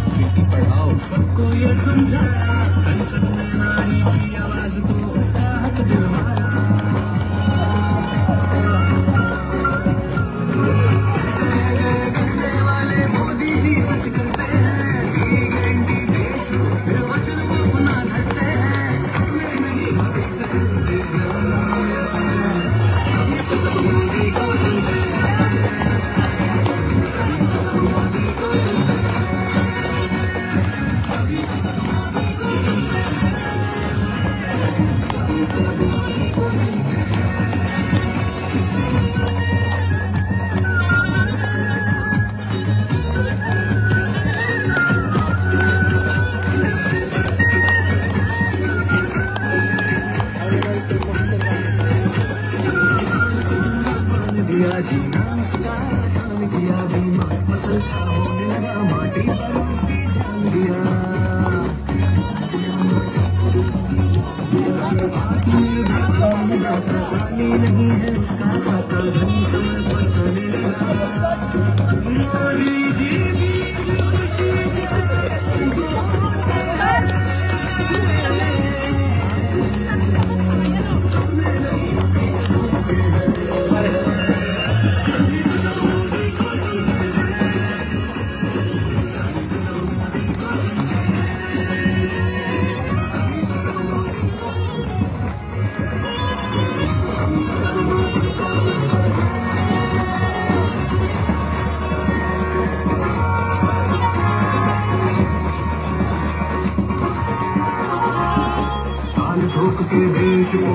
बेटी पढ़ाओ सबको ये समझाया, संसद में नारी की आवाज को उसका हक दिलवाया। कहने वाले मोदी जी सच करते हैं, दी गारंटी देश को फिर वचन वो अपना धरते हैं। सपने नहीं हकीकत बनते हैं, ये तो सब मोदी को चुनते हैं, ये तो सब मोदी को चुनते हैं। दिया जीना उसका आसान किया, बीमा फसल था होने लगा माटी पर उसकी जान दिया। आत्मनिर्भर आसानी नहीं है उसका खाता, धन समय पर आने लगा। मोदी जी बीज खुशी के बोते हैं, सपने नहीं हकीकत बनते हैं। ठोक के देश को